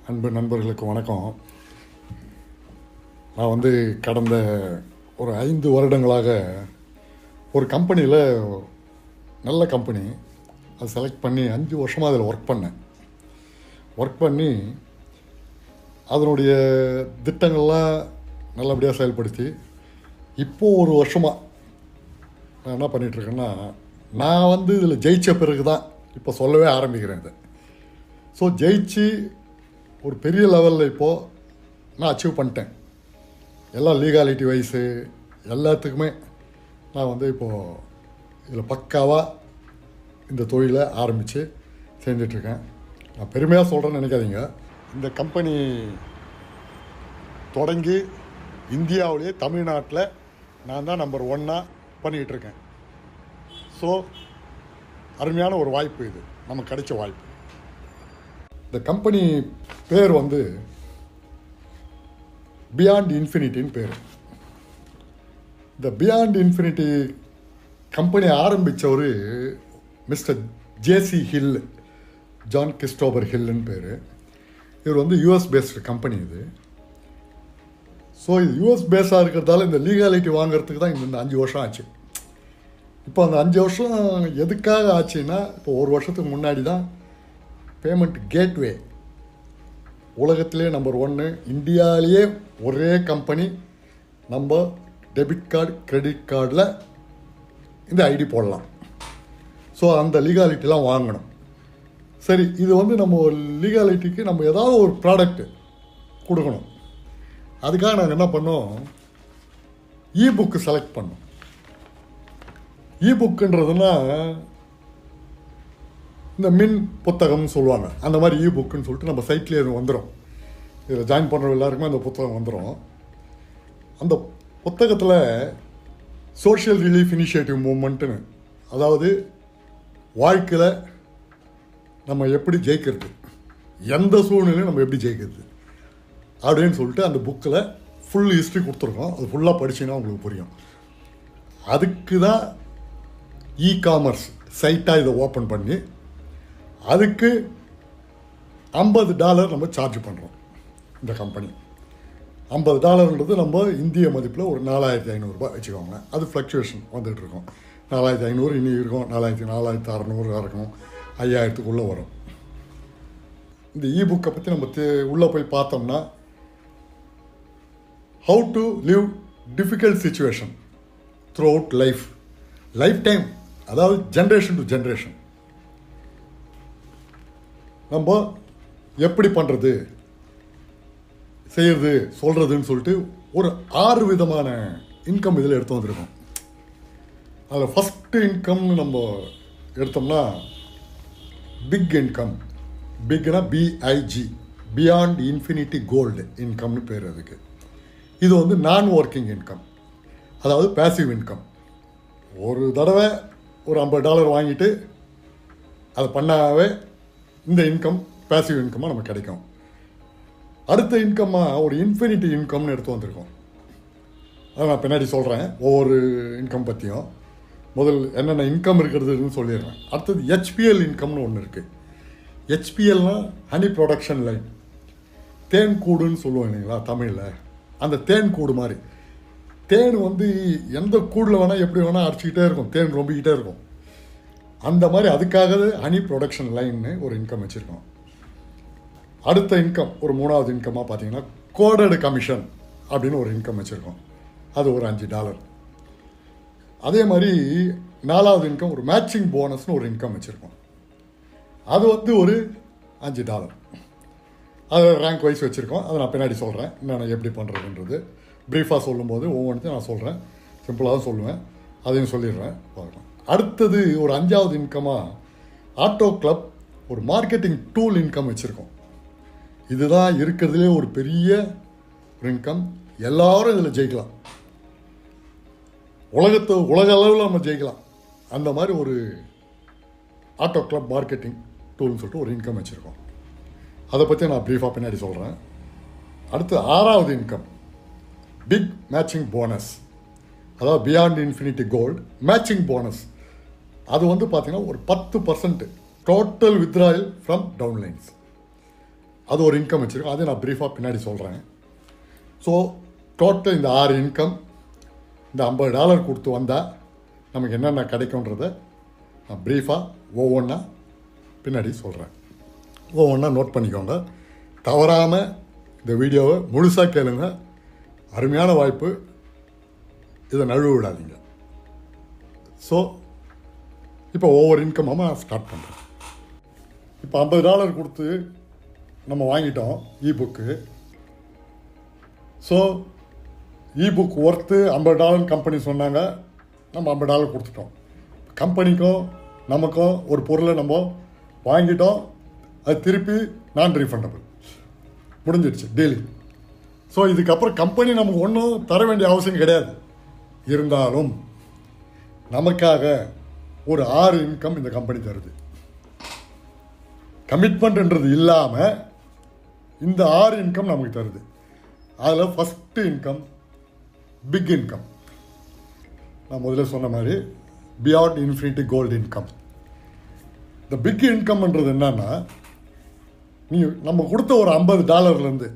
அன்பு நண்பர்களுக்கு வணக்கம். நான் கடந்த ஒரு 5 வருடங்களாக ஒரு கம்பெனியில், நல்ல கம்பெனி, அதை செலக்ட் பண்ணி 5 வருஷமாக அதில் ஒர்க் பண்ணி அதனுடைய திட்டங்கள்லாம் நல்லபடியாக செயல்படுத்தி இப்போது ஒரு வருஷமாக நான் என்ன பண்ணிகிட்ருக்கேன்னா, நான் இதில் ஜெயித்த பிறகு தான் இப்போ சொல்லவே ஆரம்பிக்கிறேன் இதை. ஸோ ஜெயிச்சு ஒரு பெரிய லெவலில் இப்போது நான் அச்சீவ் பண்ணிட்டேன். எல்லாம் லீகாலிட்டி வைஸு எல்லாத்துக்குமே நான் இப்போது இதில் பக்காவாக இந்த தொழிலை ஆரம்பித்து செஞ்சிட்ருக்கேன். நான் பெருமையாக சொல்கிறேன்னு நினைக்காதீங்க. இந்த கம்பெனி தொடங்கி இந்தியாவிலேயே தமிழ்நாட்டில் நான் தான் நம்பர் 1 பண்ணிக்கிட்டுருக்கேன். ஸோ அருமையான ஒரு வாய்ப்பு, இது நமக்கு கிடைச்ச வாய்ப்பு. இந்த கம்பெனி பேர் பியாண்ட் இன்ஃபினிட்டின்னு பேர். இந்த பியாண்ட் இன்ஃபினிட்டி கம்பெனி ஆரம்பித்தவர் மிஸ்டர் ஜேசி ஹில், ஜான் கிறிஸ்டோபர் ஹில்லுன்னு பேர். இவர் யூஎஸ் பேஸ்டு கம்பெனி இது. ஸோ இது யூஎஸ் பேஸாக இருக்கிறதால இந்த லீகாலிட்டி வாங்கிறதுக்கு தான் இந்த 5 வருஷம் ஆச்சு. இப்போ அந்த 5 வருஷம் எதுக்காக ஆச்சுன்னா, இப்போ ஒரு வருஷத்துக்கு முன்னாடி தான் பேமெண்ட் கேட்வே உலகத்திலே நம்பர் 1, இந்தியாவிலேயே ஒரே கம்பெனி நம்ம டெபிட் கார்டு கிரெடிட் கார்டில் இந்த ஐடி போடலாம். ஸோ அந்த லீகாலிட்டிலாம் வாங்கணும். சரி, இது நம்ம லீகாலிட்டிக்கு நம்ம ஏதாவது ஒரு ப்ராடக்ட்டு கொடுக்கணும். அதுக்காக நாங்கள் என்ன பண்ணோம், இபுக்கு செலக்ட் பண்ணோம். இபுக்குன்றதுன்னா இந்த மின் புத்தகம்னு சொல்லுவாங்க, அந்த மாதிரி இபுக்குன்னு சொல்லிட்டு நம்ம சைட்லேயே அது வந்துடும். இதில் ஜாயின் பண்ணுற எல்லாருக்குமே அந்த புத்தகம் வந்துடும். அந்த புத்தகத்தில் சோஷியல் ரிலீஃப் இனிஷியேட்டிவ் மூவ்மெண்ட்டுன்னு, அதாவது வாழ்க்கையில் நம்ம எப்படி ஜெயிக்கிறது, எந்த சூழ்நிலையும் நம்ம எப்படி ஜெயிக்கிறது அப்படின்னு சொல்லிட்டு அந்த புக்கில் ஃபுல் ஹிஸ்ட்ரி கொடுத்துருக்கோம். அது ஃபுல்லாக படிச்சிங்கன்னா உங்களுக்கு புரியும். அதுக்கு தான் இ-காமர்ஸ் சைட்டாக இதை ஓப்பன் பண்ணி அதுக்கு $50 நம்ம சார்ஜ் பண்ணுறோம். இந்த கம்பெனி $50 நம்ம இந்திய மதிப்பில் ஒரு 4500 வச்சுக்கோங்க. அது ஃப்ளக்சுவேஷன் வந்துகிட்ருக்கோம். 4500 இனி இருக்கும், 4600 இருக்கும், 5000க்குள்ளே வரும். இந்த இபுக்கை பற்றி நம்ம உள்ளே போய் பார்த்தோம்னா, how to live difficult situation throughout life time, அதாவது ஜென்ரேஷன் டு ஜென்ரேஷன் நம்ம எப்படி பண்ணுறது, செய்கிறது, சொல்கிறதுன்னு சொல்லிட்டு ஒரு 6 விதமான இன்கம் இதில் எடுத்து வந்திருக்கோம். அதில் ஃபஸ்ட்டு இன்கம்னு நம்ம எடுத்தோம்னா பிக் இன்கம். பிக்னா பிஐஜி, பியாண்ட் இன்ஃபினிட்டி கோல்டு இன்கம்னு பேர் அதுக்கு. இது நான் ஒர்க்கிங் இன்கம், அதாவது பேசிவ் இன்கம். ஒரு தடவை ஒரு $50 வாங்கிட்டு அதை பண்ணாவே இந்த இன்கம் பேசிவ் இன்கமாக நமக்கு கிடைக்கும். அடுத்த இன்கம்மாக ஒரு இன்ஃபினிட்டி இன்கம்னு எடுத்து வந்திருக்கோம். அதை நான் பின்னாடி சொல்கிறேன், ஒவ்வொரு இன்கம் பற்றியும். முதல் என்னென்ன இன்கம் இருக்கிறதுன்னு சொல்லிடுறேன். அடுத்தது ஹெச்பிஎல் இன்கம்னு ஒன்று இருக்குது. ஹெச்பிஎல்னால் ஹனி ப்ரொடக்ஷன் லைன், தேன் கூடுன்னு சொல்லுவோம் இல்லைங்களா தமிழில். அந்த தேன் கூடு மாதிரி, தேன் எந்த கூடில் வேணால் எப்படி வேணால் அரைச்சிக்கிட்டே இருக்கும், தேன் ரொம்பிக்கிட்டே இருக்கும். அந்த மாதிரி அதுக்காக ஹனி ப்ரொடக்ஷன் லைன்னு ஒரு இன்கம் வச்சுருக்கோம். அடுத்த இன்கம், ஒரு 3வது இன்கமாக பார்த்தீங்கன்னா கோடட் கமிஷன் அப்படின்னு ஒரு இன்கம் வச்சுருக்கோம். அது ஒரு $5. அதே மாதிரி 4வது இன்கம் ஒரு மேட்சிங் போனஸ்னு ஒரு இன்கம் வச்சுருக்கோம். அது ஒரு $5. அது ரேங்க் வைஸ் வச்சுருக்கோம். அதை நான் பின்னாடி சொல்கிறேன் என்னென்ன எப்படி பண்ணுறதுன்றது. ப்ரீஃபாக சொல்லும்போது ஒவ்வொன்றையும் நான் சொல்கிறேன், சிம்பிளாக தான் சொல்லுவேன், அதையும் சொல்லிடுறேன், பார்க்கலாம். அடுத்தது ஒரு 5வது இன்கமாக ஆட்டோ கிளப் ஒரு மார்க்கெட்டிங் டூல் இன்கம் வச்சுருக்கோம். இதுதான் இருக்கிறதுலே ஒரு பெரிய ஒரு இன்கம். எல்லோரும் இதில் ஜெயிக்கலாம், உலக அளவில் நம்ம ஜெயிக்கலாம். அந்த மாதிரி ஒரு ஆட்டோ கிளப் மார்க்கெட்டிங் டூல்னு சொல்லிட்டு ஒரு இன்கம் வச்சுருக்கோம். அதை பற்றி நான் ப்ரீஃபாக பின்னாடி சொல்கிறேன். அடுத்து 6வது இன்கம் பிக் மேட்சிங் போனஸ், அதாவது beyond infinity gold matching bonus. அது பார்த்தீங்கன்னா ஒரு 10% டோட்டல் வித்ராயல் ஃப்ரம் டவுன்லைன்ஸ். அது ஒரு இன்கம் வச்சுருக்கோம். அதை நான் ப்ரீஃபாக பின்னாடி சொல்கிறேன். ஸோ டோட்டல் இந்த 6 இன்கம் இந்த $50 கொடுத்து வந்தால் நமக்கு என்னென்ன கிடைக்கும்ன்றதை நான் ப்ரீஃபாக ஒவ்வொன்றா பின்னாடி சொல்கிறேன். ஒவ்வொன்றா நோட் பண்ணிக்கோங்க. தவறாமல் இந்த வீடியோவை முழுசாக கேளுங்க. அருமையான வாய்ப்பு, இதை நழுவ விடாதீங்க. ஸோ இப்போ ஒவ்வொரு இன்கமாக நான் ஸ்டார்ட் பண்ணுறேன். இப்போ $50 கொடுத்து நம்ம வாங்கிட்டோம் இபுக்கு. ஸோ இபுக் ஒர்த்து $50 கம்பெனி சொன்னாங்க, நம்ம $50 கொடுத்துட்டோம். கம்பெனிக்கும் நமக்கும் ஒரு பொருளை நம்ம வாங்கிட்டோம், அது திருப்பி நான் ரீஃபண்டபிள், முடிஞ்சிடுச்சு டெய்லி. ஸோ இதுக்கப்புறம் கம்பெனி நமக்கு ஒன்றும் தர வேண்டிய அவசியம் கிடையாது. இருந்தாலும் நமக்காக ஒரு 6 இன்கம் இந்த கம்பெனி தருது. கமிட்மெண்ட்ன்றது இல்லாமல் இந்த 6 இன்கம் நமக்கு தருது. அதில் ஃபஸ்ட்டு இன்கம் பிக் இன்கம். நான் முதல்ல சொன்ன மாதிரி பியாண்ட் இன்ஃபினிட்டி கோல்டு இன்கம். இந்த பிக் இன்கம்ன்றது என்னன்னா, நம்ம கொடுத்த ஒரு $50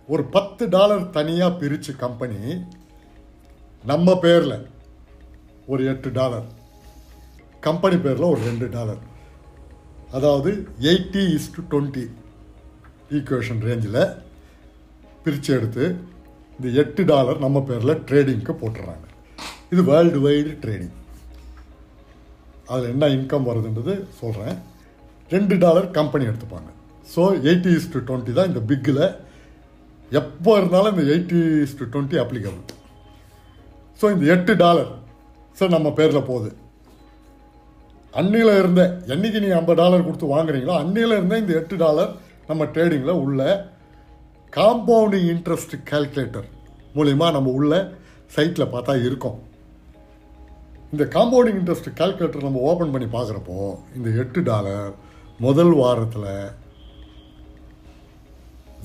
ஒரு $10 தனியாக பிரித்து கம்பெனி நம்ம பேரில் ஒரு $8, கம்பெனி பேரில் ஒரு $2, அதாவது 80:20 ஈக்குவேஷன் ரேஞ்சில் பிரித்து எடுத்து இந்த $8 நம்ம பேரில் ட்ரேடிங்க்கு போட்டுடுறாங்க. இது வேர்ல்டு வைடு ட்ரேடிங். அதில் என்ன இன்கம் வருதுன்றது சொல்கிறேன். $2 கம்பெனி எடுத்துப்பாங்க. ஸோ 80:20 தான் இந்த பிக்கில் எப்போ இருந்தாலும் இந்த 80:20 அப்ளிகபிள். ஸோ இந்த $8 சார் நம்ம பேரில் போகுது. அன்னியில் இருந்த என்றைக்கு நீங்கள் $50 கொடுத்து வாங்குறீங்களோ அன்னியில் இருந்த இந்த $8 நம்ம ட்ரேடிங்கில் உள்ள காம்பவுண்டிங் இன்ட்ரெஸ்ட் கால்குலேட்டர் மூலிமா நம்ம உள்ள சைட்டில் பார்த்தா இருக்கும். இந்த காம்பவுண்டிங் இன்ட்ரெஸ்ட் கால்குலேட்டர் நம்ம ஓப்பன் பண்ணி பார்க்குறப்போ இந்த $8 முதல் வாரத்தில்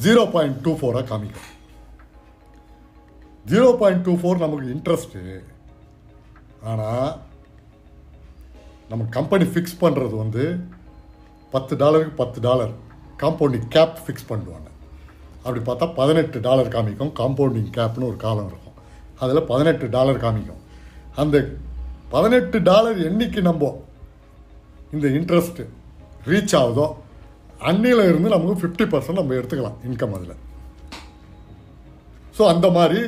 0.24 காமிக்கும். 0.24 நமக்கு இன்ட்ரெஸ்ட்டு. ஆனால் நம்ம கம்பெனி ஃபிக்ஸ் பண்ணுறது $10க்கு $10 காம்பவுண்டிங் கேப் ஃபிக்ஸ் பண்ணுவாங்க. அப்படி பார்த்தா $18 காமிக்கும். காம்பவுண்டிங் கேப்னு ஒரு காலம் இருக்கும், அதில் $18 காமிக்கும். அந்த $18 என்னைக்கு நம்ம இந்த இன்ட்ரெஸ்ட்டு ரீச் ஆகுதோ அன்னியில் இருந்து நமக்கு 50% நம்ம எடுத்துக்கலாம் இன்கம் அதில். ஸோ அந்த மாதிரி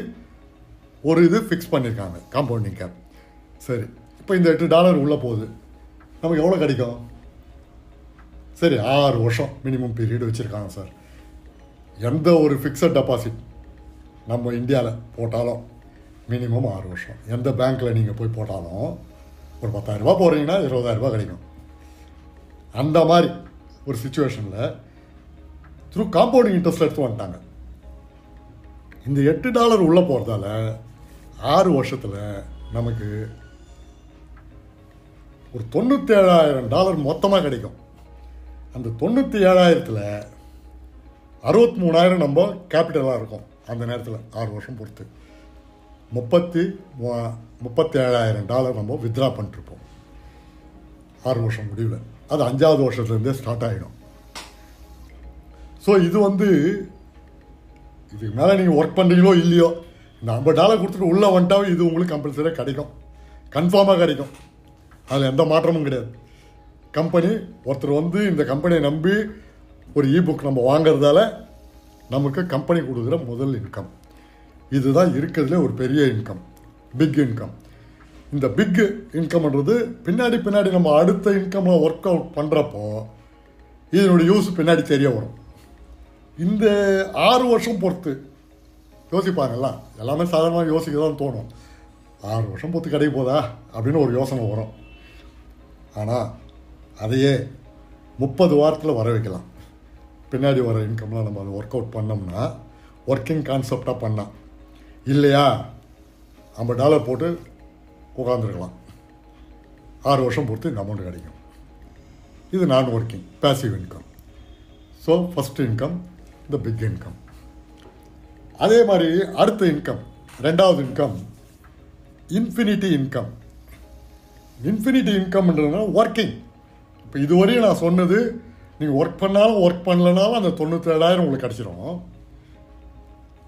ஒரு இது ஃபிக்ஸ் பண்ணியிருக்காங்க காம்பவுண்டிங் கேப். சரி, இப்போ இந்த $8 உள்ளே போகுது, நமக்கு எவ்வளோ கிடைக்கும்? சரி, 6 வருஷம் மினிமம் பீரியட் வச்சுருக்காங்க சார். எந்த ஒரு ஃபிக்ஸட் டெபாசிட் நம்ம இந்தியாவில் போட்டாலும் மினிமம் 6 வருஷம். எந்த பேங்க்கில் நீங்கள் போய் போட்டாலும் ஒரு 10,000 போடுறீங்கன்னா 20,000 கிடைக்கும். அந்த மாதிரி ஒரு சுச்சுவேஷனில் த்ரூ காம்பவுண்டிங் இன்ட்ரெஸ்ட் எடுத்து வந்துட்டாங்க. இந்த $8 உள்ளே போகிறதால 6 வருஷத்தில் நமக்கு ஒரு $97,000 மொத்தமாக கிடைக்கும். அந்த 97,000த்தில் 63,000 நம்ம கேபிட்டலாக இருக்கும். அந்த நேரத்தில் 6 வருஷம் பொறுத்து $37,000 நம்ம வித்ரா பண்ணிட்டுருப்போம் 6 வருஷம் முடிவில். அது 5வது வருஷத்துலேருந்தே ஸ்டார்ட் ஆகிடும். ஸோ இது இதுக்கு மேலே நீங்கள் ஒர்க் பண்ணுறீங்களோ இல்லையோ, இந்த $50 கொடுத்துட்டு உள்ளே வந்துட்டாவே இது உங்களுக்கு கம்பல்சரியாக கிடைக்கும், கன்ஃபார்மாக கிடைக்கும். அதில் எந்த மாற்றமும் கிடையாது. கம்பெனி ஒருத்தர் இந்த கம்பெனியை நம்பி ஒரு இபுக் நம்ம வாங்கிறதால நமக்கு கம்பெனி கொடுக்குற முதல் இன்கம் இதுதான் இருக்கிறதுல ஒரு பெரிய இன்கம், பிக் இன்கம். இந்த பிக் இன்கம்ன்றது பின்னாடி நம்ம அடுத்த இன்கமில் ஒர்க் அவுட் பண்ணுறப்போ இதனுடைய யூஸ் பின்னாடி தெரிய வரும். இந்த 6 வருஷம் பொறுத்து யோசிப்பாங்கல்ல, எல்லாமே சாதாரணமாக யோசிக்க தான் தோணும். 6 வருஷம் பொறுத்து கிடைக்க போதா அப்படின்னு ஒரு யோசனை வரும். ஆனால் அதையே 30 வாரத்தில் வர வைக்கலாம். பின்னாடி வர இன்கம்லாம் நம்ம அதை ஒர்க் அவுட் பண்ணோம்னா ஒர்க்கிங் கான்செப்டாக பண்ணலாம். இல்லையா $50 போட்டு உட்காந்துருக்கலாம். 6 வருஷம் பொறுத்து இந்த அமௌண்ட் கிடைக்கும். இது non working passive income. So first income இந்த பிக் இன்கம். அதே மாதிரி அடுத்த இன்கம், 2வது இன்கம் இன்ஃபினிட்டி இன்கம். இன்ஃபினிட்டி இன்கம்ன்றதுனா ஒர்க்கிங். இப்போ இதுவரையும் நான் சொன்னது நீங்கள் ஒர்க் பண்ணாலும் ஒர்க் பண்ணலனாலும் அந்த 97,000 உங்களுக்கு கிடச்சிரும்.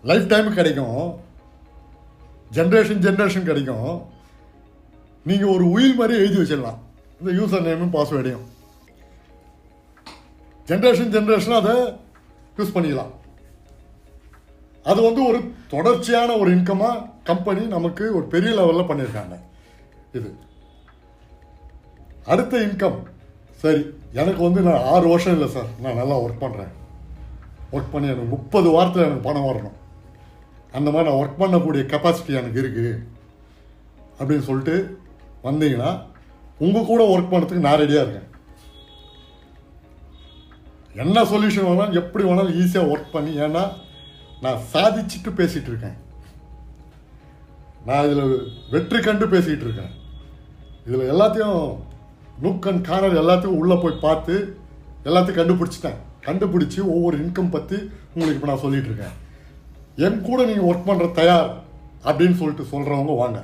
லைஃப் டைம் கிடைக்கும், ஜென்ரேஷன் கிடைக்கும். நீங்கள் ஒரு உயில் மாதிரி எழுதி வச்சிடலாம் இந்த யூசர் நேமும் பாஸ்வேர்டையும். ஜென்ரேஷன் அதை யூஸ் பண்ணிக்கலாம். அது ஒரு தொடர்ச்சியான ஒரு இன்கமாக கம்பெனி நமக்கு ஒரு பெரிய லெவலில் பண்ணியிருக்காங்க. இது அடுத்த இன்கம். சரி, எனக்கு நான் 6 வருஷம் இல்லை சார், நான் நல்லா ஒர்க் பண்ணுறேன், ஒர்க் பண்ணி எனக்கு 30 வாரத்தில் எனக்கு பணம் வரணும், அந்த மாதிரி நான் ஒர்க் பண்ணக்கூடிய கெப்பாசிட்டி எனக்கு இருக்குது அப்படின்னு சொல்லிட்டு வந்தீங்கன்னா உங்கள் கூட ஒர்க் பண்ணுறதுக்கு நான் ரெடியாக இருக்கேன். என்ன சொல்யூஷன் வேணாலும் எப்படி வேணாலும் ஈஸியாக ஒர்க் பண்ணி, ஏன்னா நான் சாதிச்சுட்டு பேசிகிட்டு இருக்கேன், நான் இதில் வெற்றி கண்டு பேசிகிட்டு இருக்கேன். இதில் எல்லாத்தையும் நுக் அண்ட் கார்னர் எல்லாத்தையும் உள்ளே போய் பார்த்து எல்லாத்தையும் கண்டுபிடிச்சி ஒவ்வொரு இன்கம் பற்றி உங்களுக்கு இப்போ நான் சொல்லிகிட்டு இருக்கேன். என் கூட நீங்கள் ஒர்க் பண்ணுற தயார் அப்படின்னு சொல்லிட்டு சொல்கிறவங்க வாங்க,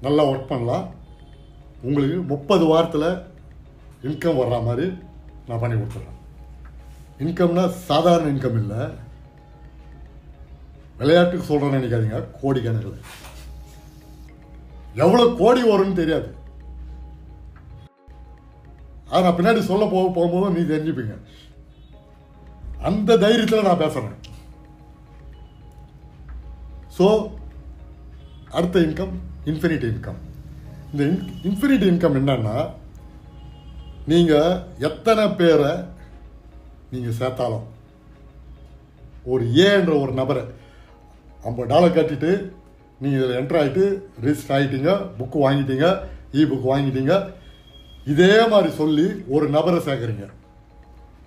நல்லா ஒர்க் பண்ணலாம். உங்களுக்கு 30 வாரத்தில் இன்கம் வர்ற மாதிரி நான் பண்ணி கொடுத்துட்றேன். இன்கம்னா சாதாரண இன்கம் இல்லை, விளையாட்டுக்கு சொல்கிறேன்னு நினைக்காதீங்க, கோடிக்கணக்கில். எவ்வளோ கோடி வரும்னு தெரியாது, அதை நான் பின்னாடி சொல்ல போகும்போது நீ தெரிஞ்சுப்பீங்க. அந்த தைரியத்தில் நான் பேசுகிறேன். ஸோ அடுத்த இன்கம் இன்ஃபினிட்டி இன்கம். இந்த இன்ஃபினிட்டி இன்கம் என்னன்னா, நீங்கள் எத்தனை பேரை நீங்கள் சேர்த்தாலும் ஒரு ஏன்ற ஒரு நபரை $50 கட்டிட்டு நீங்கள் இதில் என்ட்ரு ஆகிட்டு ரிஜிஸ்டர் ஆகிட்டீங்க, புக்கு வாங்கிட்டீங்க, புக் வாங்கிட்டீங்க, இதே மாதிரி சொல்லி ஒரு நபரை சேர்க்குறீங்க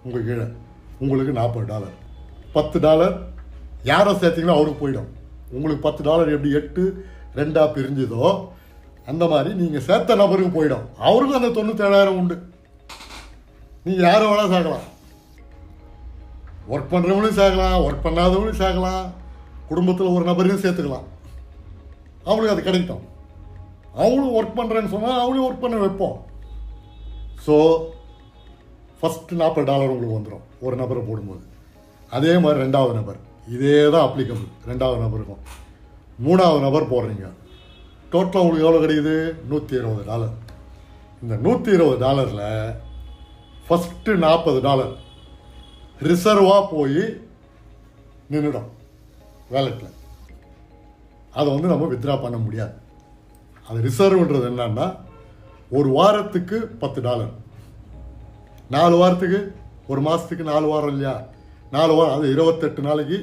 உங்கள் கீழே, உங்களுக்கு $40. $10 யாரை சேர்த்தீங்களோ அவருக்கு போயிடும். உங்களுக்கு $10 எப்படி 8 2 பிரிஞ்சுதோ அந்த மாதிரி நீங்கள் சேர்த்த நபருக்கு போயிடும். அவருக்கும் அந்த 97,000 உண்டு. நீங்கள் யாரும் வேணால் சேர்க்கலாம், ஒர்க் பண்ணுறவங்களையும் சேர்க்கலாம், ஒர்க் பண்ணாதவங்களையும் சேர்க்கலாம், குடும்பத்தில் ஒரு நபரையும் சேர்த்துக்கலாம். அவங்களுக்கு அது கிடைக்கும். அவங்களும் ஒர்க் பண்ணுறேன்னு சொன்னால் அவங்களையும் ஒர்க் பண்ண வைப்போம். ஸோ ஃபஸ்ட்டு $40 உங்களுக்கு வந்துடும் ஒரு நபரை போடும்போது. அதே மாதிரி 2வது நபர் இதே தான் அப்ளிகபிள். 2வது நபருக்கும் 3வது நபர் போடுறீங்க, டோட்டலாக உங்களுக்கு எவ்வளோ கிடைக்குது? $120. இந்த $120 ஃபஸ்ட்டு $40 ரிசர்வாக போய் நின்றுடும் வேலெட்டில். அதை நம்ம வித்ட்ரா பண்ண முடியாது. அது ரிசர்வ்ன்றது என்னன்னா, ஒரு வாரத்துக்கு $10, 4 வாரத்துக்கு, ஒரு மாதத்துக்கு 4 வாரம் இல்லையா, 4 வாரம், அது 28 நாளைக்கு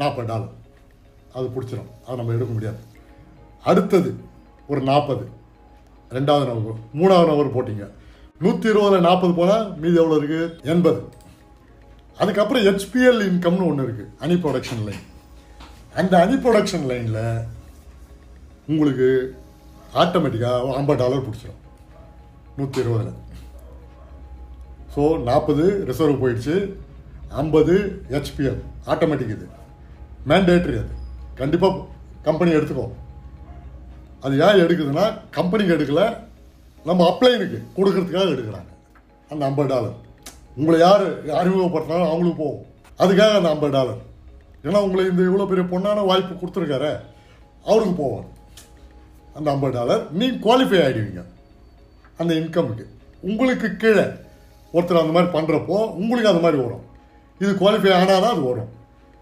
$40 அது பிடிச்சிடும். அதை நம்ம எடுக்க முடியாது. அடுத்தது ஒரு 40, 2வது நபர், 3வது நபர் போட்டிங்க, 120ல் 40 போனால் மீதி எவ்வளோ இருக்குது? 80. அதுக்கப்புறம் HPL இன்கம்னு ஒன்று இருக்குது, ஹனி ப்ரொடக்ஷன் லைன். அந்த ஹனி ப்ரொடக்ஷன் லைனில் உங்களுக்கு ஆட்டோமேட்டிக்காக $50 பிடிச்சிடும் 120ல். ஸோ 40 ரிசர்வ் போயிடுச்சு, 50 HPL ஆட்டோமேட்டிக். இது மேண்டேட்ரி, அது கண்டிப்பாக கம்பெனி எடுத்துக்கோ. அது ஏன் எடுக்குதுன்னா, கம்பெனிக்கு எடுக்கலை, நம்ம அப்ளைனுக்கு கொடுக்கறதுக்காக எடுக்கிறாங்க. அந்த $50 உங்களை யார் அறிமுகப்படுத்தினாலும் அவங்களுக்கு போகும். அதுக்காக அந்த $50, ஏன்னா உங்களை இந்த இவ்வளோ பெரிய பொண்ணான வாய்ப்பு கொடுத்துருக்காரு, அவருக்கு போவார் அந்த $50. நீங்கள் குவாலிஃபை ஆகிடுவீங்க அந்த இன்கமுக்கு. உங்களுக்கு கீழே ஒருத்தர் அந்த மாதிரி பண்ணுறப்போ உங்களுக்கு அந்த மாதிரி வரும். இது குவாலிஃபை ஆனால் தான் அது வரும்,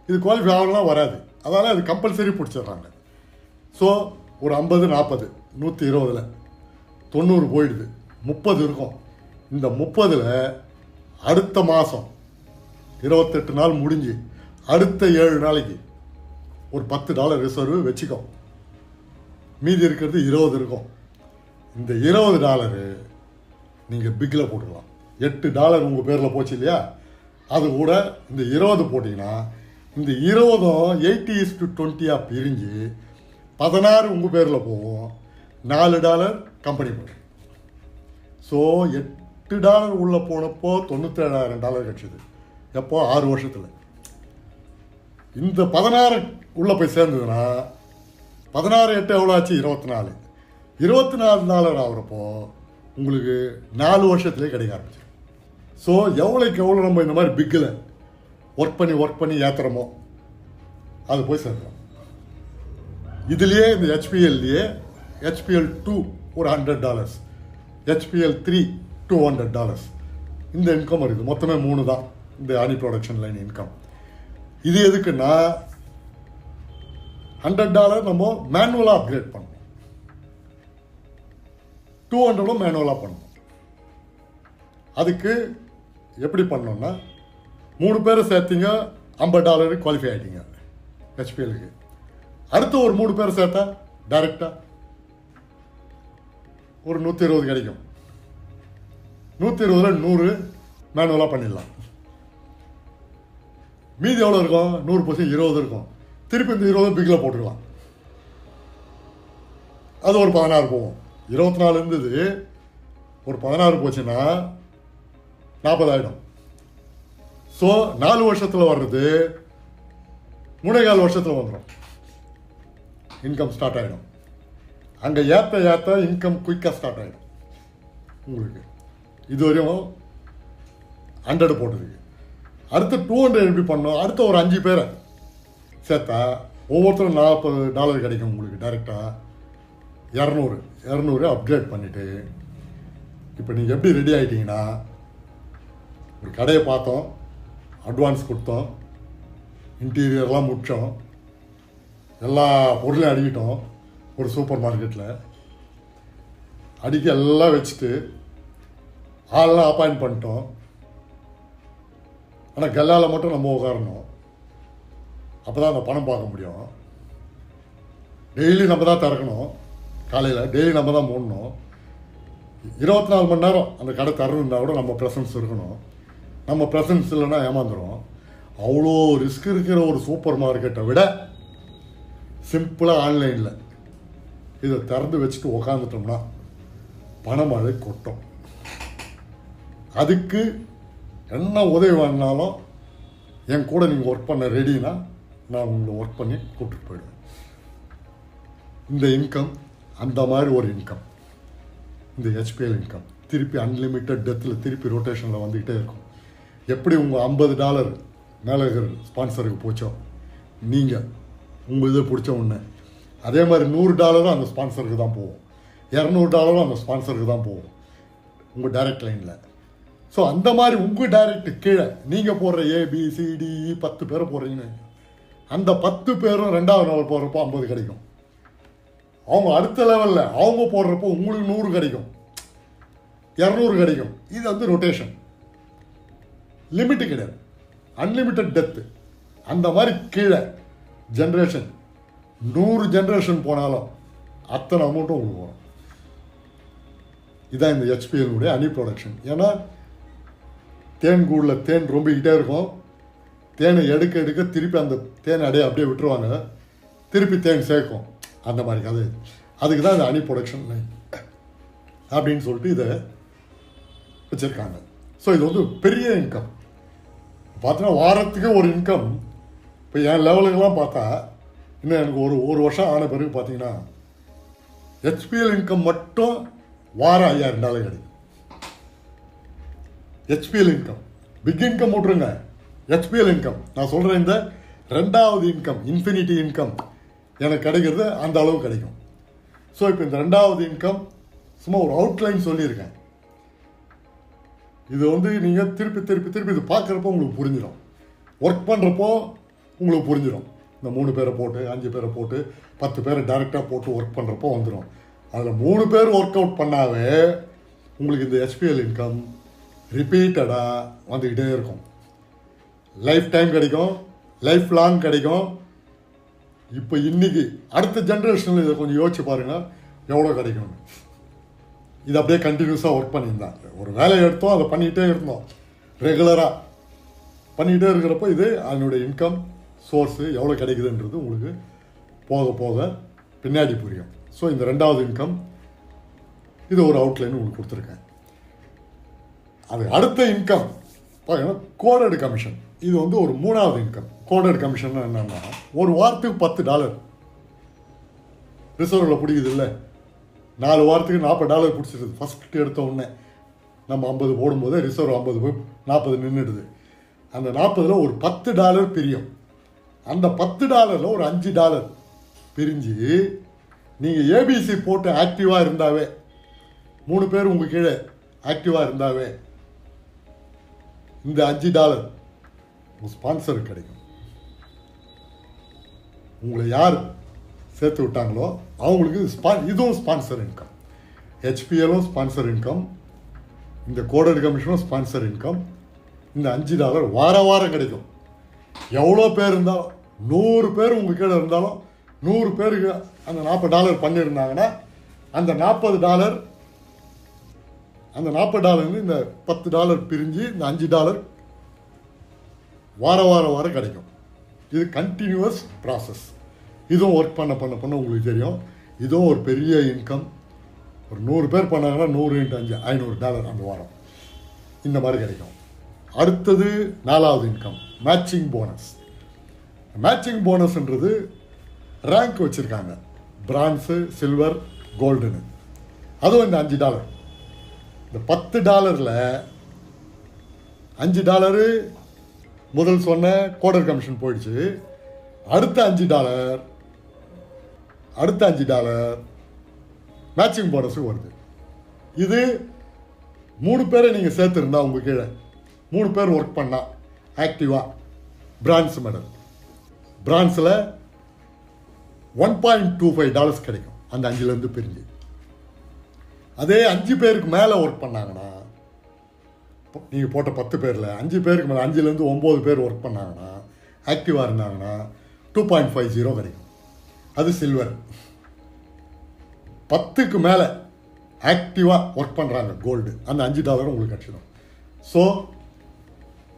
இது குவாலிஃபை ஆகலாம் வராது. அதனால் அது கம்பல்சரி பிடிச்சிடுறாங்க. ஸோ ஒரு 50, 40, 120ல் 90 போயிடுது, 30 இருக்கும். இந்த 30ல் அடுத்த மாதம் 28 நாள் முடிஞ்சு அடுத்த 7 நாளைக்கு ஒரு $10 ரிசர்வ் வச்சுக்கோ. மீதி இருக்கிறது 20 இருக்கும். இந்த $20 நீங்கள் பிக்கில் போட்டுக்கலாம். $8 உங்கள் பேரில் போச்சு இல்லையா, அது கூட இந்த 20 போட்டிங்கன்னா இந்த 20ம் 80:20 பிரிஞ்சு 16 உங்கள் பேரில் போகும், $4 கம்பெனி போடும். ஸோ $8 உள்ளே போனப்போ $97,000 கிடச்சிது. எப்போ? 6 வருஷத்தில். இந்த 16 உள்ளே போய் சேர்ந்ததுன்னா 16 8 எவ்வளோ ஆச்சு? 24. 24 ஆகிறப்போ உங்களுக்கு 4 வருஷத்துலேயே கிடைக்க ஆரம்பிச்சு. ஸோ எவ்வளோக்கு எவ்வளோ நம்ம இந்த மாதிரி பிக்கில் ஒர்க் பண்ணி ஏற்றுறோமோ அது போய் சேர்க்குறோம். இதுலேயே இந்த ஹெச்பிஎல்லையே HPL2 ஒரு $100, HPL3 $200 இந்த இன்கம் இருக்குது. மொத்தமே 3 தான் இந்த ஹனி ப்ரொடக்ஷன் லைன் இன்கம். இது எதுக்குன்னா $100 நம்ம மேனுவலாக அப்கிரேட் பண்ணணும், 200 மேனுவலாக பண்ணணும். அதுக்கு எப்படி பண்ணோம்னா 3 பேரை சேர்த்தீங்க, $50 குவாலிஃபை ஆகிட்டீங்க ஹெச்பிஎலுக்கு. அடுத்து ஒரு 3 பேரை சேர்த்தா டைரெக்டாக ஒரு 120 கிடைக்கும். 120ல் 100 மேனுவலாக பண்ணிடலாம். மீதி எவ்வளோ இருக்கும்? 100% 20 இருக்கும். திருப்பி இந்த 20 பிக்கில் போட்டுக்கலாம். அது ஒரு 16 போகும். 24 இருந்தது ஒரு 16 போச்சுன்னா 40 ஆகிடும். ஸோ 4 வருஷத்தில் வர்றது 3.25 வருஷத்தில் வந்துடும், இன்கம் ஸ்டார்ட் ஆகிடும். அங்கே ஏற்ற இன்கம் குயிக்காக ஸ்டார்ட் ஆகிடும் உங்களுக்கு. இதுவரையும் 100 போட்டிருக்கு. அடுத்து 200 எப்படி பண்ணோம்? அடுத்த ஒரு 5 பேரை சேர்த்தா ஒவ்வொருத்தரும் $40 கிடைக்கும் உங்களுக்கு டைரெக்டாக. 200 அப்கிரேட் பண்ணிவிட்டு இப்போ நீங்கள் எப்படி ரெடி ஆகிட்டீங்கன்னா, ஒரு கடையை பார்த்தோம், அட்வான்ஸ் கொடுத்தோம், இன்டீரியர்லாம் முடித்தோம், எல்லா பொருளையும் அடிக்கிட்டோம். ஒரு சூப்பர் மார்க்கெட்டில் அடிக்க எல்லாம் வச்சுட்டு ஆளெல்லாம் அப்பாயிண்ட் பண்ணிட்டோம். ஆனால் கல்லால் மட்டும் நம்ம உட்காரணும், அப்போ தான் அந்த பணம் பார்க்க முடியும். டெய்லி நம்ம தான் திறக்கணும், காலையில் டெய்லி நம்ம தான் மூடணும். 24 மணி நேரம் அந்த கடை திறந்துருந்தா கூட நம்ம ப்ரெசன்ஸ் இருக்கணும். நம்ம ப்ரெசன்ஸ் இல்லைன்னா ஏமாந்துடும். அவ்வளோ ரிஸ்க் இருக்கிற ஒரு சூப்பர் மார்க்கெட்டை விட சிம்பிளாக ஆன்லைனில் இதை திறந்து வச்சுட்டு உக்காந்துட்டோம்னா பணமழை கொட்டும். அதுக்கு என்ன உதவி வேணுனாலும் என் கூட நீங்கள் ஒர்க் பண்ண ரெடினா நான் உங்களை ஒர்க் பண்ணி கூப்பிட்டு போயிடுவேன். இந்த இன்கம் அந்த மாதிரி ஒரு இன்கம், இந்த HPL இன்கம் திருப்பி அன்லிமிட்டட் டெத்தில் திருப்பி ரொட்டேஷனில் வந்துக்கிட்டே இருக்கும். எப்படி உங்கள் $50 மேலே இருக்கிற ஸ்பான்சருக்கு போச்சோ, நீங்கள் உங்கள் இதை பிடிச்ச உடனே அதே மாதிரி $100 அந்த ஸ்பான்சருக்கு தான் போகும், $200 அந்த ஸ்பான்சருக்கு தான் போகும் உங்கள் டைரக்ட் லைனில். ஸோ அந்த மாதிரி உங்கள் டைரக்ட் கீழே நீங்கள் போடுற ABCDE 10 பேரை போடுறீங்கன்னு, அந்த 10 பேரும் 2வது லெவல் போடுறப்போ 50 கிடைக்கும். அவங்க அடுத்த லெவலில் அவங்க போடுறப்போ உங்களுக்கு 100 கிடைக்கும், 200 கிடைக்கும். இது வந்து ரொட்டேஷன், லிமிட்டு கிடையாது, அன்லிமிட்டட் டெத்து. அந்த மாதிரி கீழே ஜென்ரேஷன் 100 ஜென்ரேஷன் போனாலும் அத்தனை அமௌண்ட்டும் உங்களுக்கு வரும். இதான் இந்த HPL ஹனி ப்ரொடக்ஷன். ஏன்னா தேன் கூடில் தேன் ரொம்பிக்கிட்டே இருக்கும். தேனை எடுக்க திருப்பி அந்த தேனை அப்படியே விட்டுருவாங்க, திருப்பி தேன் சேர்க்கும். அந்த மாதிரி கதை. அதுக்கு தான் இந்த ஹனி ப்ரொடக்ஷன் அப்படின்னு சொல்லிட்டு இதை வச்சுருக்காங்க. ஸோ இது வந்து பெரிய இன்கம். பார்த்தீங்கன்னா வாரத்துக்கு ஒரு இன்கம். இப்போ என் லெவலுக்கெல்லாம் பார்த்தா இன்னும் எனக்கு ஒரு வருஷம் ஆன பிறகு பார்த்தீங்கன்னா HPL இன்கம் மட்டும் வாரம் $5000 கிடைக்கும். HPL இன்கம், பிக் இன்கம் விட்ருங்க, HPL இன்கம் நான் சொல்கிறேன். இந்த 2வது இன்கம், இன்ஃபினிட்டி இன்கம் எனக்கு கிடைக்கிறது அந்த அளவு கிடைக்கும். ஸோ இப்போ இந்த 2வது இன்கம் சும்மா ஒரு அவுட்லைன் சொல்லியிருக்கேன். இது வந்து நீங்கள் திருப்பி இது பார்க்குறப்போ உங்களுக்கு புரிஞ்சிடும், ஒர்க் பண்ணுறப்போ உங்களுக்கு புரிஞ்சிடும். இந்த 3 பேரை போட்டு 5 பேரை போட்டு 10 பேரை டைரெக்டாக போட்டு ஒர்க் பண்ணுறப்போ வந்துடும். அதில் 3 பேர் ஒர்க் அவுட் பண்ணாவே உங்களுக்கு இந்த HPL இன்கம் ரிப்பீட்டடாக வந்துக்கிட்டே இருக்கும். லைஃப் டைம் கிடைக்கும், லைஃப் லாங் கிடைக்கும். இப்போ இன்றைக்கி அடுத்த ஜென்ரேஷனில் இதை கொஞ்சம் யோசிச்சு பாருங்கள் எவ்வளோ கிடைக்கும். இது அப்படியே கண்டினியூஸாக ஒர்க் பண்ணியிருந்தாங்க. ஒரு வேலையை எடுத்தோம், அதை பண்ணிகிட்டே இருந்தோம், ரெகுலராக பண்ணிகிட்டே இருக்கிறப்போ இது அதனுடைய இன்கம் சோர்ஸு எவ்வளோ கிடைக்குதுன்றது உங்களுக்கு போக போக பின்னாடி புரியும். ஸோ இந்த 2வது இன்கம் இது ஒரு அவுட்லைன் உங்களுக்கு கொடுத்துருக்கேன். அது அடுத்த இன்கம் பார்த்தீங்கன்னா கோடட் கமிஷன். இது வந்து ஒரு 3வது இன்கம். கோடட் கமிஷன் என்னென்னா ஒரு வாரத்துக்கு $10 ரிசர்வில் பிடிக்குது இல்லை, 4 வாரத்துக்கு $40 பிடிச்சிருது ஃபஸ்ட்டு எடுத்த உடனே. நம்ம 50 போடும்போது ரிசர்வ் 50 40 நின்றுடுது. அந்த 40ல் ஒரு $10 பிரியும். அந்த $10 ஒரு $5 பிரிஞ்சு நீங்கள் ஏபிசி போட்டு ஆக்டிவாக இருந்தாவே, 3 பேர் உங்கள் கீழே ஆக்டிவாக இருந்தாவே இந்த $5 உங்கள் ஸ்பான்சருக்கு கிடைக்கும். உங்களை யார் சேர்த்து விட்டாங்களோ அவங்களுக்கு இதுவும் ஸ்பான்சர் இன்கம். ஹெச்பிஎலும் ஸ்பான்சர் இன்கம், இந்த கோடட் கமிஷனும் ஸ்பான்சர் இன்கம். இந்த $5 வாரம் கிடைக்கும். எவ்வளோ பேர் இருந்தாலும், 100 பேர் உங்கள் கீழே இருந்தாலும் 100 பேருக்கு அந்த $40 பண்ணியிருந்தாங்கன்னா அந்த $40 அந்த $40 இந்த $10 பிரிஞ்சு இந்த $5 வாரம் கிடைக்கும். இது கண்டினியூவஸ் ப்ராசஸ். இதுவும் ஒர்க் பண்ண உங்களுக்கு தெரியும். இதுவும் ஒரு பெரிய இன்கம். ஒரு 100 பேர் பண்ணாங்கன்னா 100 × 5 $500 அந்த வாரம் இந்த மாதிரி கிடைக்கும். அடுத்தது 4வது இன்கம், மேட்சிங் போனஸ். மேட்சிங் போனஸ்ன்றது ரேங்க் வச்சுருக்காங்க, பிரான்ஸு, சில்வர், கோல்டுன்னு. அதுவும் இந்த $5. இந்த $10ல் $5 முதல் சொன்ன கோடட் கமிஷன் போயிடுச்சு. அடுத்த $5 மேட்சிங் போனஸுக்கு வருது. இது 3 பேரை நீங்கள் சேர்த்துருந்தா உங்கள் கீழே 3 பேர் ஒர்க் பண்ணால் ஆக்டிவாக பிரான்ஸ் மெடல். பிரான்ஸில் $1.25 கிடைக்கும் அந்த 5லேருந்து பிரிஞ்சு. அதே 5 பேருக்கு மேலே ஒர்க் பண்ணாங்கன்னா, நீங்கள் போட்ட 10 பேரில் 5 பேருக்கு மேலே 5லேருந்து 9 பேர் ஒர்க் பண்ணாங்கன்னா, ஆக்டிவாக இருந்தாங்கன்னா 2.50 கிடைக்கும். அது சில்வர். 10க்கு மேலே ஆக்டிவாக ஒர்க் பண்ணுறாங்க, கோல்டு. அந்த $5 உங்களுக்கு கிடச்சிடும். ஸோ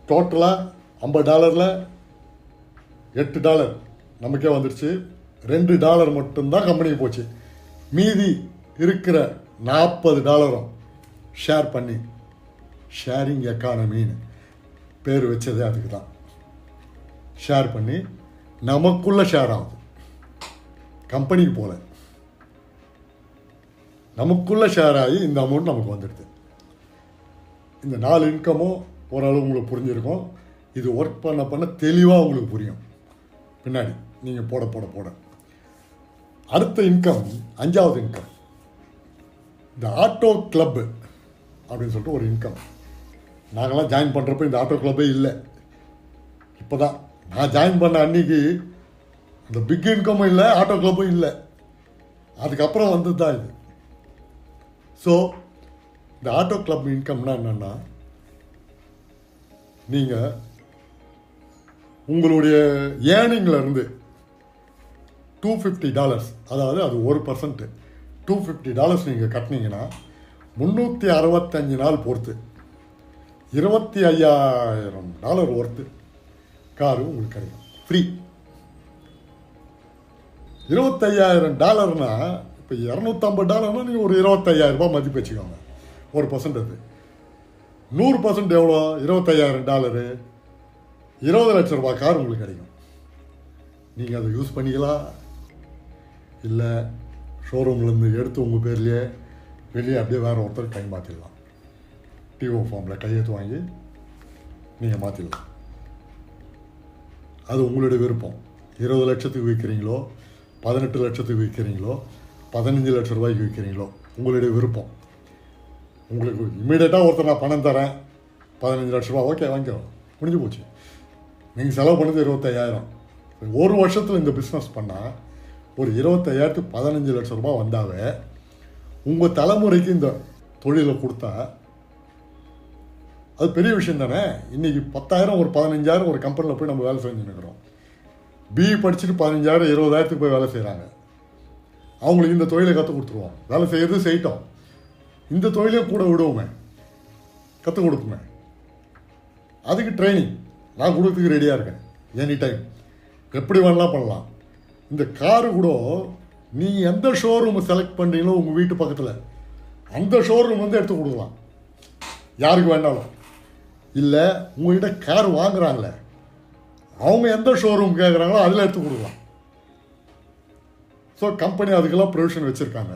டோட்டலாக $50ல் $8 நமக்கே வந்துடுச்சு. $2 மட்டும்தான் கம்பெனிக்கு போச்சு. மீதி இருக்கிற $40 ஷேர் பண்ணி, ஷேரிங் எக்கானமின்னு பேர் வச்சதே அதுக்கு தான். ஷேர் பண்ணி நமக்குள்ளே ஷேர் ஆகுது, கம்பெனிக்கு போல நமக்குள்ளே ஷேர் ஆகி இந்த அமௌண்ட் நமக்கு வந்துடுது. இந்த 4 இன்கமும் ஓரளவு உங்களுக்கு புரிஞ்சிருக்கும். இது ஒர்க் பண்ண தெளிவாக உங்களுக்கு புரியும் பின்னாடி நீங்கள் போட. அடுத்த இன்கம், 5வது இன்கம், இந்த ஆட்டோ கிளப்பு அப்படின்னு சொல்லிட்டு ஒரு இன்கம். நாங்கள்லாம் ஜாயின் பண்ணுறப்ப இந்த ஆட்டோ கிளப்பே இல்லை. இப்போ தான் நான் ஜாயின் பண்ண அன்றைக்கி அந்த பிக் இன்கமும் இல்லை, ஆட்டோ கிளப்பும் இல்லை. அதுக்கப்புறம் வந்தது தான் இது. ஸோ இந்த ஆட்டோ கிளப் இன்கம்னா என்னென்னா, நீங்கள் உங்களுடைய ஏர்னிங்லேருந்து $250, அதாவது அது 1%, $250 நீங்கள் கட்டினீங்கன்னா 365 நாள் பொறுத்து $25,000 ஒர்த்து காரு உங்களுக்கு கிடைக்கும் ஃப்ரீ. $25,000 இப்போ $250 நீங்கள் ஒரு $25,000 மதிப்பு வச்சுக்கோங்க. 1% அது 100% எவ்வளோ? $25,000, $20 லட்சம் கார் உங்களுக்கு கிடைக்கும். நீங்கள் அதை யூஸ் பண்ணிக்கலாம், இல்லை ஷோரூம்லேருந்து எடுத்து உங்கள் பேர்லேயே வெளியே அப்படியே வேறு ஒருத்தர் கை மாற்றிடலாம். டிஓ ஃபார்மில் கையெழுத்து வாங்கி நீங்கள் மாற்றிடலாம். அது உங்களுடைய விருப்பம். 20 லட்சத்துக்கு விற்கிறீங்களோ, 18 லட்சத்துக்கு விற்கிறீங்களோ, 15 லட்ச ரூபாய்க்கு விற்கிறீங்களோ, உங்களுடைய விருப்பம். உங்களுக்கு இம்மீடியட்டாக ஒருத்தர் நான் பணம் தரேன் 15 லட்ச ரூபா, ஓகே வாங்கிக்கோ, முடிஞ்சு போச்சு. நீங்கள் செலவு பண்ணது 25,000. ஒரு வருஷத்தில் இந்த பிஸ்னஸ் பண்ணால் ஒரு 25,000க்கு 15 லட்ச ரூபா வந்தாவே உங்கள் தலைமுறைக்கு இந்த தொழிலை கொடுத்தா அது பெரிய விஷயம் தானே. இன்றைக்கி 10,000 ஒரு 15,000 ஒரு கம்பெனியில் போய் நம்ம வேலை செஞ்சுன்னுக்கிறோம். பிஇ படிச்சுட்டு 15,000 20,000க்கு போய் வேலை செய்கிறாங்க. அவங்களுக்கு இந்த தொழிலை கற்றுக் கொடுத்துருவோம். வேலை செய்கிறது செய்யட்டோம், இந்த தொழிலையும் கூட விடுவோமே, கற்றுக் கொடுக்குமே. அதுக்கு ட்ரைனிங் நான் கொடுத்துக்கு ரெடியாக இருக்கேன். எனி டைம் எப்படி வேணாலும் பண்ணலாம். இந்த காரு கூட நீ எந்த ஷோரூமை செலக்ட் பண்ணுறீங்களோ உங்கள் வீட்டு பக்கத்தில் அந்த ஷோரூம் வந்து எடுத்து கொடுக்கலாம் யாருக்கு வேண்டாலும். இல்லை உங்கள்கிட்ட கார் வாங்குறாங்களே அவங்க எந்த ஷோரூம் கேட்குறாங்களோ அதில் எடுத்து கொடுக்கலாம். ஸோ கம்பெனி அதுக்கெல்லாம் ப்ரொவிஷன் வச்சுருக்காங்க.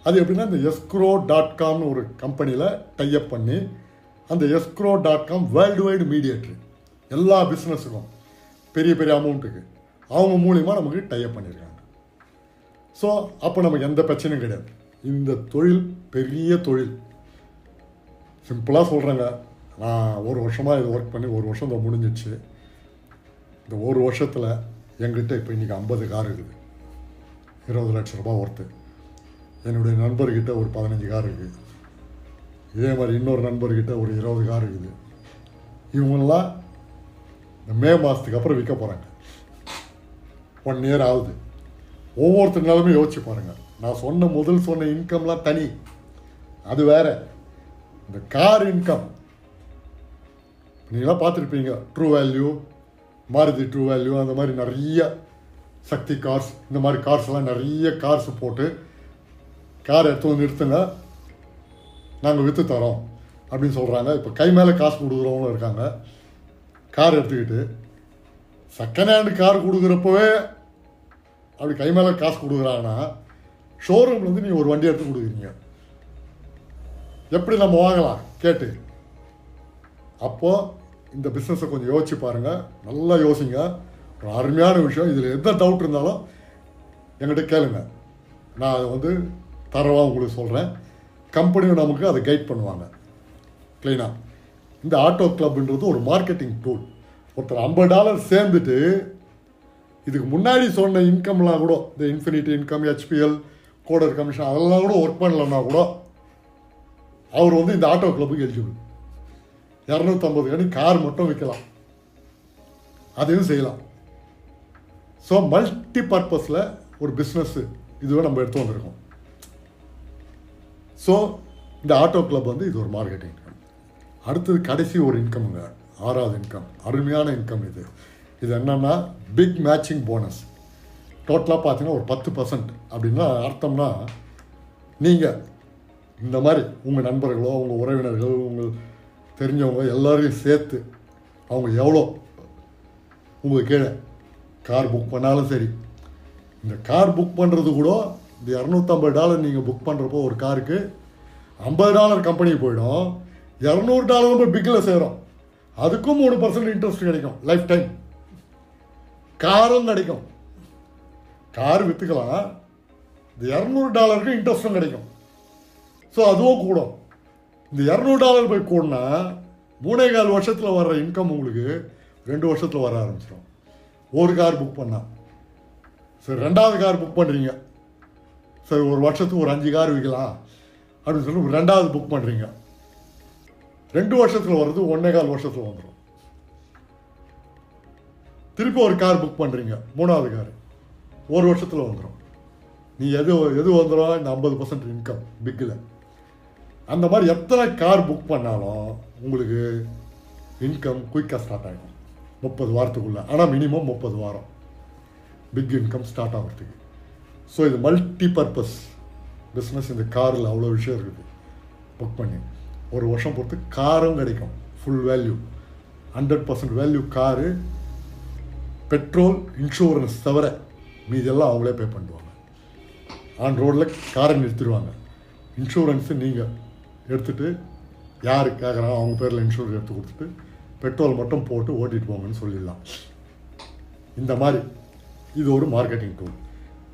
அது எப்படின்னா இந்த escrow.comனு ஒரு கம்பெனியில் டைப் பண்ணி அந்த escrow.com வேர்ல்டு வைடு மீடியேட்ரு எல்லா பிஸ்னஸுக்கும் பெரிய பெரிய அமௌண்ட்டுக்கு அவங்க மூலிமா நமக்கு டைப் பண்ணியிருக்காங்க. ஸோ அப்போ நமக்கு எந்த பிரச்சனையும் கிடையாது. இந்த தொழில் பெரிய தொழில். சிம்பிளாக சொல்கிறேங்க, நான் ஒரு வருஷமாக இது ஒர்க் பண்ணி ஒரு வருஷம் தான் முடிஞ்சிடுச்சு. இந்த ஒரு வருஷத்தில் என்கிட்ட இப்போ இன்றைக்கி 50 கார் இருக்குது, 20 லட்ச ரூபா ஒர்த்து. என்னுடைய நண்பர்கிட்ட ஒரு 15 கார் இருக்குது. இதே மாதிரி இன்னொரு நண்பர்கிட்ட ஒரு 20 கார் இருக்குது. இவங்கெல்லாம் இந்த மே மாதத்துக்கு அப்புறம் விற்க போகிறாங்க. 1 இயர் ஆகுது. ஒவ்வொருத்தர் நிலமே யோசிச்சு பாருங்கள். நான் சொன்ன இன்கம்லாம் தனி, அது வேற. இந்த கார் இன்கம் நீங்களாம் பார்த்துருப்பீங்க. True value, Maruti true value, அந்த மாதிரி நிறைய சக்தி கார்ஸ், இந்த மாதிரி கார்ஸ்லாம் நிறைய கார்ஸ் போட்டு கார் எடுத்து வந்து நிறுத்துங்க, நாங்கள் விற்று தரோம் அப்படின்னு சொல்கிறாங்க. இப்போ கை மேலே காசு கொடுக்குறவங்களும் இருக்காங்க. கார் எடுத்துக்கிட்டு செகண்ட் ஹேண்டு கார் கொடுக்குறப்பவே அப்படி கை மேலே காசு கொடுக்குறாங்கன்னா, ஷோரூம்லேருந்து நீங்கள் ஒரு வண்டி எடுத்து கொடுக்குறீங்க, எப்படி நம்ம வாங்கலாம் கேட்டு? அப்போது இந்த பிஸ்னஸை கொஞ்சம் யோசிச்சு பாருங்கள், நல்லா யோசிங்க. ஒரு அருமையான விஷயம். இதில் எந்த டவுட் இருந்தாலும் என்கிட்ட கேளுங்க, நான் அதை வந்து தரவாக உங்களுக்கு சொல்கிறேன். கம்பெனியும் நமக்கு அதை கைட் பண்ணுவாங்க க்ளீனாக. இந்த ஆட்டோ கிளப்ன்றது ஒரு மார்க்கெட்டிங் டூல். ஒருத்தர் $50 சேர்ந்துட்டு இதுக்கு முன்னாடி சொன்ன இன்கம்லாம் கூட, இந்த infinity income, HPL, coder commission அதெல்லாம் கூட ஒர்க் பண்ணலன்னா கூட அவர் வந்து இந்த ஆட்டோ கிளப்புக்கு எலிஜிபிள். 250 கணி கார் மட்டும் விற்கலாம், அதையும் செய்யலாம். ஸோ மல்டி பர்பஸில் ஒரு பிஸ்னஸ்ஸு இதுவே நம்ம எடுத்து வந்திருக்கோம். ஸோ இந்த ஆட்டோ கிளப் வந்து இது ஒரு மார்க்கெட்டிங் இன்கம். அடுத்தது கடைசி ஒரு இன்கம்ங்க, 6வது இன்கம். அருமையான இன்கம் இது. இது என்னென்னா பிக் மேட்சிங் போனஸ். டோட்டலாக பார்த்தீங்கன்னா ஒரு 10%. அப்படின்னா அர்த்தம்னா, நீங்கள் இந்த மாதிரி உங்கள் நண்பர்களோ, உங்கள் உறவினர்களோ, உங்கள் தெரிஞ்சவங்க எல்லாரையும் சேர்த்து அவங்க எவ்வளோ உங்கள் கீழே கார் புக் பண்ணாலும் சரி, இந்த கார் புக் பண்ணுறது கூட இந்த $250 நீங்கள் புக் பண்ணுறப்போ ஒரு காருக்கு $50 கம்பெனிக்கு போயிடும், $200 போய் பிக்கில் சேரும். அதுக்கும் 3% இன்ட்ரெஸ்ட் கிடைக்கும், லைஃப் டைம். காரும் கிடைக்கும், கார் விற்றுக்கலாம், இந்த $200 இன்ட்ரெஸ்ட்டும் கிடைக்கும். ஸோ அதுவும் கூடும். இந்த $200 போய் கூடனா 3.25 வருஷத்தில் வர்ற இன்கம் உங்களுக்கு 2 வருஷத்தில் வர ஆரம்பிச்சிடும். ஒரு கார் புக் பண்ணால் சரி, 2வது கார் புக் பண்ணுறீங்க, சரி ஒரு வருஷத்துக்கு ஒரு 5 கார் விற்கலாம் அப்படின்னு சொல்லி 2வது புக் பண்ணுறீங்க, 2 வருஷத்தில் வர்றது 1.25 வருஷத்தில் வந்துடும். திருப்பி ஒரு கார் புக் பண்ணுறீங்க, 3வது கார் 1 வருஷத்தில் வந்துடும். நீ எது வந்துடும்? இந்த 50% இன்கம் பிக்கில். அந்த மாதிரி எத்தனை கார் புக் பண்ணாலும் உங்களுக்கு இன்கம் குயிக்காக ஸ்டார்ட் ஆகிடும் 30 வாரத்துக்குள்ளே. ஆனால் மினிமம் 30 வாரம் பிக் இன்கம் ஸ்டார்ட் ஆகிறதுக்கு. ஸோ இது மல்டி பர்பஸ் பிஸ்னஸ். இந்த காரில் அவ்வளோ விஷயம் இருக்குது. புக் பண்ணி ஒரு வருஷம் பொறுத்து காரும் கிடைக்கும், full value, 100% value car. Petrol, insurance தவிர மீதெல்லாம் அவங்களே பே பண்ணுவாங்க. ஆன் ரோடில் காரை நிறுத்திடுவாங்க. இன்சூரன்ஸு நீங்கள் எடுத்துகிட்டு யார் கேட்குறாங்க அவங்க பேரில் இன்சூரன்ஸ் எடுத்து கொடுத்துட்டு பெட்ரோல் மட்டும் போட்டு ஓட்டிகிட்டு போங்கன்னு சொல்லிடலாம். இந்த மாதிரி இது ஒரு மார்க்கெட்டிங் டூல்.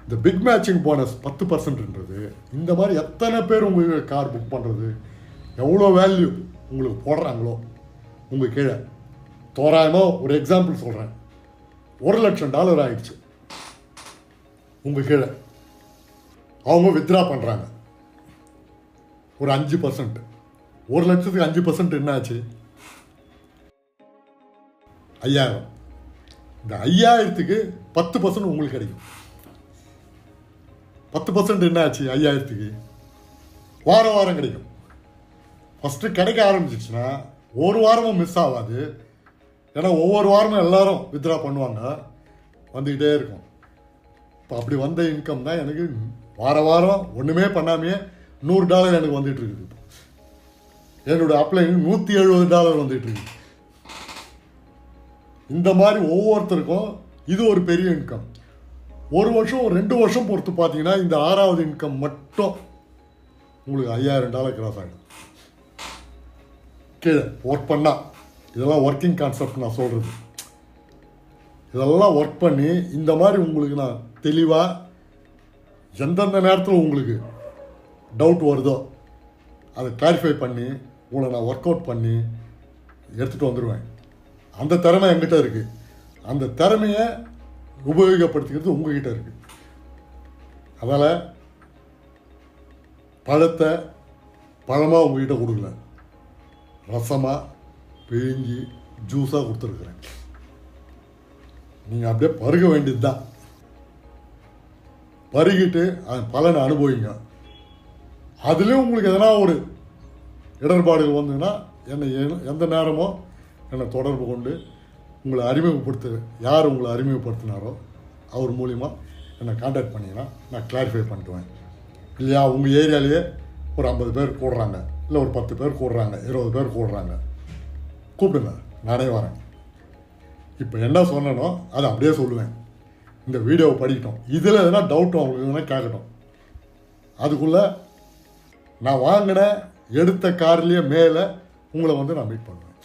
இந்த பிக் மேட்சிங் போனஸ் 10%ன்றது இந்த மாதிரி எத்தனை பேர் உங்கள் கார் புக் பண்ணுறது, எவ்வளோ வேல்யூ உங்களுக்கு போடுறாங்களோ உங்கள் கீழே. தோராயமாக ஒரு எக்ஸாம்பிள் சொல்கிறேன், $1 லட்சம் ஆயிடுச்சு உங்கள் கீழே. அவங்க வித்ட்ரா பண்ணுறாங்க ஒரு 5%. 1 லட்சத்துக்கு 5% என்ன ஆச்சு? 5000. இந்த 5000க்கு 10% உங்களுக்கு கிடைக்கும். 10% என்ன ஆச்சு? 5000க்கு வாரம் கிடைக்கும். ஃபஸ்ட்டு கிடைக்க ஆரம்பிச்சிச்சுன்னா ஒரு வாரமும் மிஸ் ஆகாது. ஏன்னா ஒவ்வொரு வாரமும் எல்லாரும் வித்ட்ரா பண்ணுவாங்க, வந்துக்கிட்டே இருக்கும். இப்போ அப்படி வந்த இன்கம் தான் எனக்கு வாரம் ஒன்றுமே பண்ணாமையே $100 எனக்கு வந்துட்டு இருக்குது. என்னோடய அப்ளைன் $170 வந்துட்டு இருக்குது. இந்த மாதிரி ஒவ்வொருத்தருக்கும் இது ஒரு பெரிய இன்கம். ஒரு வருஷம் 2 வருஷம் பொறுத்து பார்த்தீங்கன்னா இந்த 6வது இன்கம் மட்டும் உங்களுக்கு $5000 கிராஸ் ஆகிடும். கீழே ஒர்க் பண்ணால் இதெல்லாம் ஒர்க்கிங் கான்செப்ட் நான் சொல்கிறது. இதெல்லாம் ஒர்க் பண்ணி இந்த மாதிரி உங்களுக்கு நான் தெளிவாக எந்தெந்த நேரத்தில் உங்களுக்கு டவுட் வருதோ அதை கிளாரிஃபை பண்ணி உங்களை நான் ஒர்க் அவுட் பண்ணி எடுத்துகிட்டு வந்துடுவேன். அந்த திறமை என்கிட்ட இருக்குது. அந்த திறமையை உபயோகப்படுத்திக்கிறது உங்ககிட்ட இருக்குது. அதனால் பழத்தை பழமாக உங்ககிட்ட கொடுக்கல, ரசமாக பிழிஞ்சி ஜூஸாக கொடுத்துருக்குறேன். நீங்கள் அப்படியே பருக வேண்டியது தான். பருகிட்டு அதன் பலனை அனுபவிங்க. அதுலேயும் உங்களுக்கு எதனா ஒரு இடர்பாடுகள் வந்ததுன்னா என்னை எந்த நேரமோ என்னை தொடர்பு கொண்டு உங்களை யார் உங்களை அறிமுகப்படுத்தினாரோ அவர் மூலிமா என்னை கான்டாக்ட் பண்ணிங்கன்னா நான் கிளாரிஃபை பண்ணிட்டுவேன். இல்லையா உங்கள் ஏரியாலேயே ஒரு 50 பேர் கூடுறாங்க, இல்லை ஒரு 10 பேர் கூடுறாங்க, 20 பேர் கூடுறாங்க, கூப்பிடுங்க, நானே வரேன். இப்போ என்ன சொன்னனோ அதை அப்படியே சொல்லுவேன். இந்த வீடியோவை படிக்கட்டும், இதில் எதனா டவுட்டும் அவங்களுக்கு எதனா கேட்கட்டும். அதுக்குள்ளே நான் வாங்கின எடுத்த கார்லேயே மேலே உங்களை நான் மீட் பண்ணுவேன்.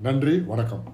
நன்றி, வணக்கம்.